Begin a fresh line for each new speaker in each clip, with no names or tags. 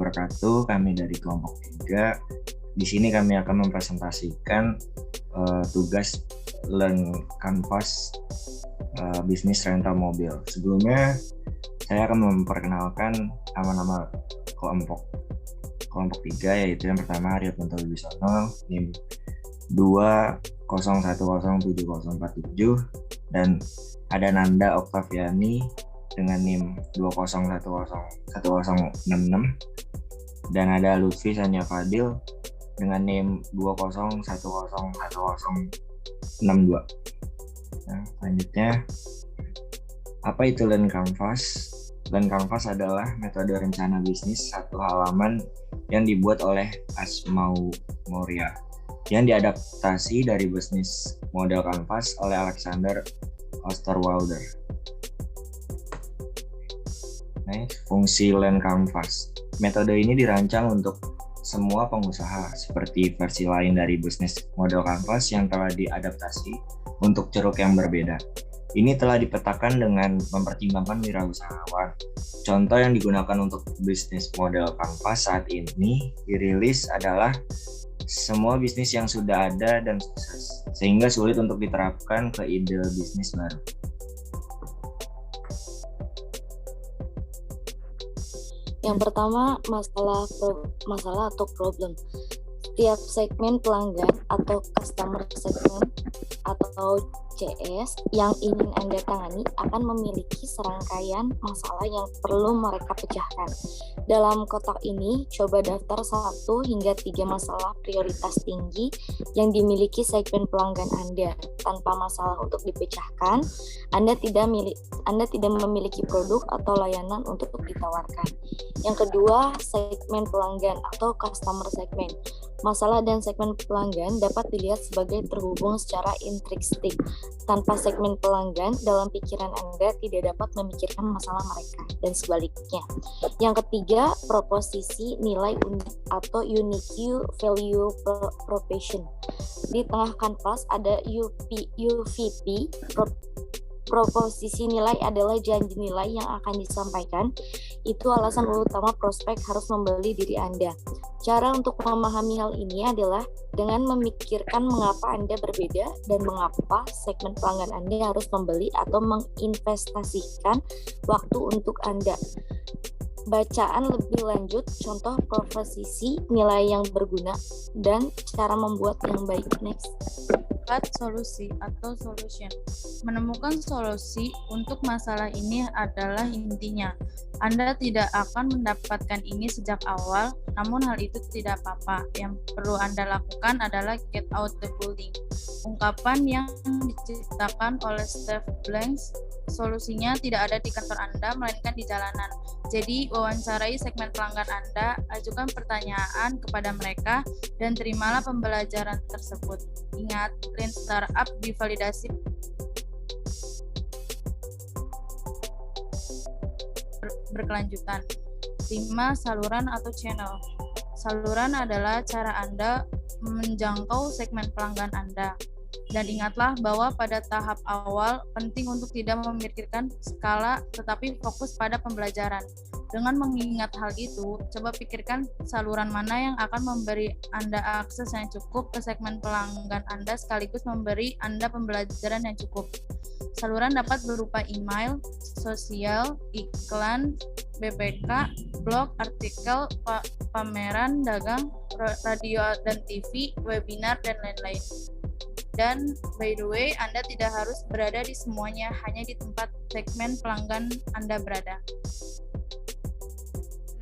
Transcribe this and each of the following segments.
wabarakatuh. Kami dari kelompok 3. Di sini kami akan mempresentasikan tugas Learn Canvas bisnis rental mobil. Sebelumnya saya akan memperkenalkan nama-nama kelompok 3, yaitu yang pertama Arya Punto Wibisono, NIM 2010747, dan ada Nanda Oktaviani dengan NIM 2010166, dan ada Lutfi Sanya Fadil dengan NIM 2010162. Nah, selanjutnya, apa itu Learn Canvas? Learn Canvas adalah metode rencana bisnis satu halaman yang dibuat oleh Asmau Moria, yang diadaptasi dari bisnis model Canvas oleh Alexander Osterwalder. Nah, fungsi Learn Canvas. Metode ini dirancang untuk semua pengusaha, seperti versi lain dari bisnis model Canvas yang telah diadaptasi untuk ceruk yang berbeda. Ini telah dipetakan dengan mempertimbangkan wirausahawan. Contoh yang digunakan untuk bisnis model Canvas saat ini dirilis adalah semua bisnis yang sudah ada dan sukses, sehingga sulit untuk diterapkan ke ide bisnis baru.
Yang pertama, masalah atau problem. Setiap segmen pelanggan atau customer segment atau CS yang ingin Anda tangani akan memiliki serangkaian masalah yang perlu mereka pecahkan. Dalam kotak ini, coba daftar 1 hingga 3 masalah prioritas tinggi yang dimiliki segmen pelanggan Anda. Tanpa masalah untuk dipecahkan, Anda tidak memiliki produk atau layanan untuk ditawarkan. Yang kedua, segmen pelanggan atau customer segment. Masalah dan segmen pelanggan dapat dilihat sebagai terhubung secara intrinsik. Tanpa segmen pelanggan, dalam pikiran Anda tidak dapat memikirkan masalah mereka, dan sebaliknya. Yang ketiga, proposisi nilai unik atau unique value proposition. Di tengah kanvas ada UVP. Proposisi nilai adalah janji nilai yang akan disampaikan. Itu alasan utama prospek harus membeli diri Anda. Cara untuk memahami hal ini adalah dengan memikirkan mengapa Anda berbeda dan mengapa segmen pelanggan Anda harus membeli atau menginvestasikan waktu untuk Anda. Bacaan lebih lanjut, contoh proposisi nilai yang berguna, dan cara membuat yang baik. Next.
Solusi atau solution. Menemukan solusi untuk masalah ini adalah intinya. Anda tidak akan mendapatkan ini sejak awal, namun hal itu tidak apa-apa. Yang perlu Anda lakukan adalah get out the building. Ungkapan yang diciptakan oleh Steve Blanks, solusinya tidak ada di kantor Anda, melainkan di jalanan. Jadi, wawancarai segmen pelanggan Anda, ajukan pertanyaan kepada mereka, dan terimalah pembelajaran tersebut. Ingat, Lean Startup divalidasi berkelanjutan. 5. Saluran atau channel. Saluran adalah cara Anda menjangkau segmen pelanggan Anda. Dan ingatlah bahwa pada tahap awal penting untuk tidak memikirkan skala tetapi fokus pada pembelajaran. Dengan mengingat hal itu, coba pikirkan saluran mana yang akan memberi Anda akses yang cukup ke segmen pelanggan Anda sekaligus memberi Anda pembelajaran yang cukup. Saluran dapat berupa email, sosial, iklan, BPK, blog, artikel, pameran, dagang, radio dan TV, webinar, dan lain-lain. Dan by the way, Anda tidak harus berada di semuanya, hanya di tempat segmen pelanggan Anda berada.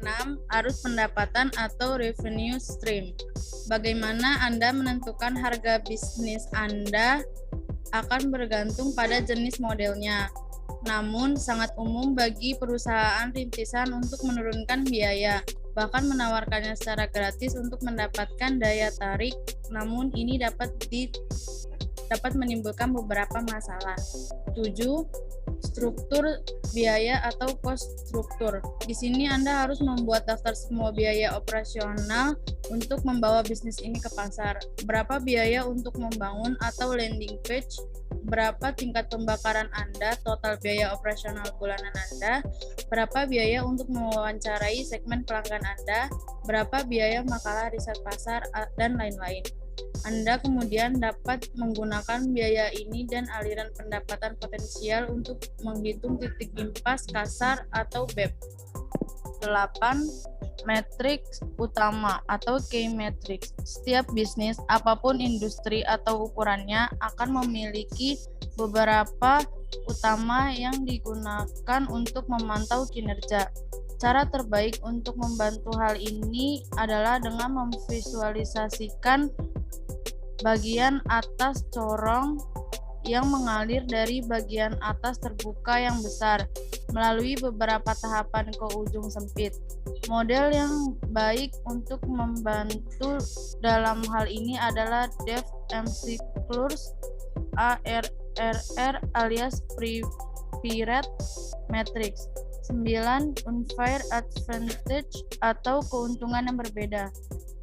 6. Arus pendapatan atau revenue stream. Bagaimana Anda menentukan harga bisnis Anda akan bergantung pada jenis modelnya. Namun, sangat umum bagi perusahaan rintisan untuk menurunkan biaya, bahkan menawarkannya secara gratis untuk mendapatkan daya tarik, namun ini dapat menimbulkan beberapa masalah. 7. Struktur biaya atau cost struktur. Di sini Anda harus membuat daftar semua biaya operasional untuk membawa bisnis ini ke pasar. Berapa biaya untuk membangun atau landing page, berapa tingkat pembakaran Anda, total biaya operasional bulanan Anda, berapa biaya untuk mewawancarai segmen pelanggan Anda, berapa biaya makalah riset pasar, dan lain-lain. Anda kemudian dapat menggunakan biaya ini dan aliran pendapatan potensial untuk menghitung titik impas kasar atau BEP. 8. Matriks utama atau key matrix. Setiap bisnis, apapun industri atau ukurannya, akan memiliki beberapa utama yang digunakan untuk memantau kinerja. Cara terbaik untuk membantu hal ini adalah dengan memvisualisasikan bagian atas corong yang mengalir dari bagian atas terbuka yang besar melalui beberapa tahapan ke ujung sempit. Model yang baik untuk membantu dalam hal ini adalah Dev MCClures ARRR alias Pirate Matrix. 9. Unfair advantage atau keuntungan yang berbeda.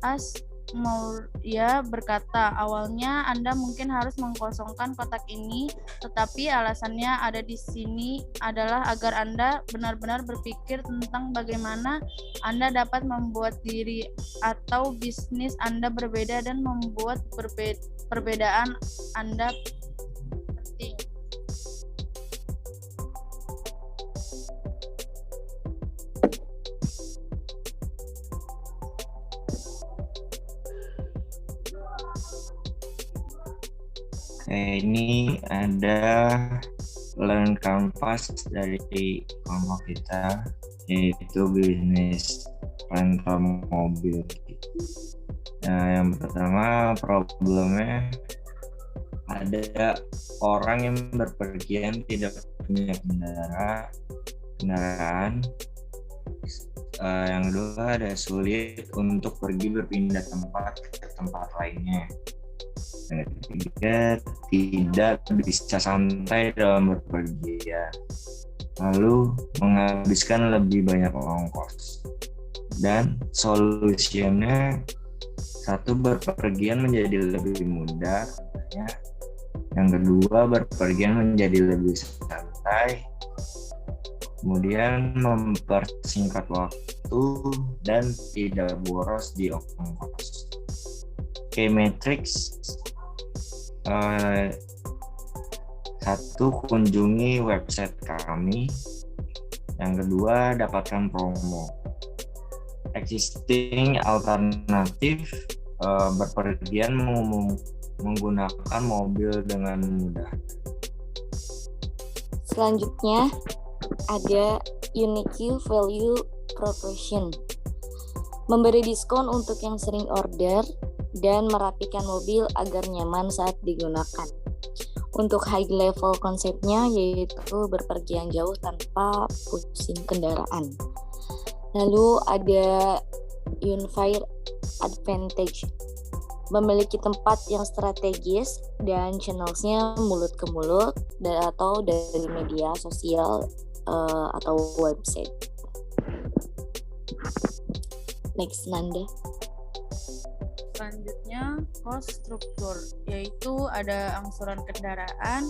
As Maurya berkata, awalnya Anda mungkin harus mengkosongkan kotak ini, tetapi alasannya ada di sini adalah agar Anda benar-benar berpikir tentang bagaimana Anda dapat membuat diri atau bisnis Anda berbeda dan membuat perbedaan Anda penting.
Ini ada Learn Canvas dari kelompok kita, yaitu bisnis rental mobil. Nah, yang pertama problemnya ada orang yang berpergian tidak punya kendaraan. Yang kedua ada sulit untuk pergi berpindah tempat ke tempat lainnya. Yang ketiga, tidak bisa santai dalam berpergian, lalu menghabiskan lebih banyak ongkos. Dan solusinya, 1, berpergian menjadi lebih mudah. Yang kedua, berpergian menjadi lebih santai. Kemudian mempersingkat waktu dan tidak boros di ongkos. Key matrix. 1, kunjungi website kami. Yang kedua, dapatkan promo. Existing alternatif, berpergian menggunakan mobil dengan mudah.
Selanjutnya ada unique value proposition. Memberi diskon untuk yang sering order dan merapikan mobil agar nyaman saat digunakan. Untuk high level konsepnya yaitu berpergian jauh tanpa pusing kendaraan. Lalu ada unfair advantage. Memiliki tempat yang strategis dan channelsnya mulut ke mulut atau dari media sosial atau website. Next, Nanda.
Selanjutnya cost structure, yaitu ada angsuran kendaraan,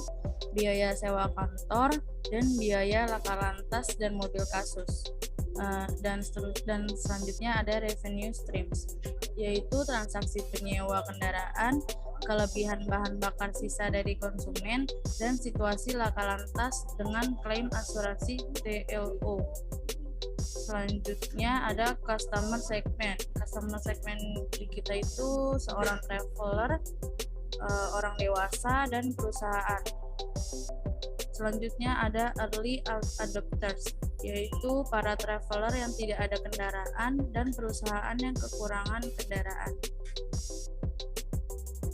biaya sewa kantor, dan biaya laka lantas dan mobil kasus. Dan selanjutnya ada revenue streams, yaitu transaksi penyewa kendaraan, kelebihan bahan bakar sisa dari konsumen, dan situasi laka lantas dengan klaim asuransi TLO. Selanjutnya ada customer segment. Customer segment di kita itu seorang traveler, orang dewasa, dan perusahaan. Selanjutnya ada early adopters, yaitu para traveler yang tidak ada kendaraan dan perusahaan yang kekurangan kendaraan.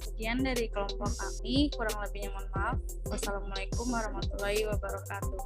Sekian dari kelompok kami, kurang lebihnya mohon maaf. Wassalamualaikum warahmatullahi wabarakatuh.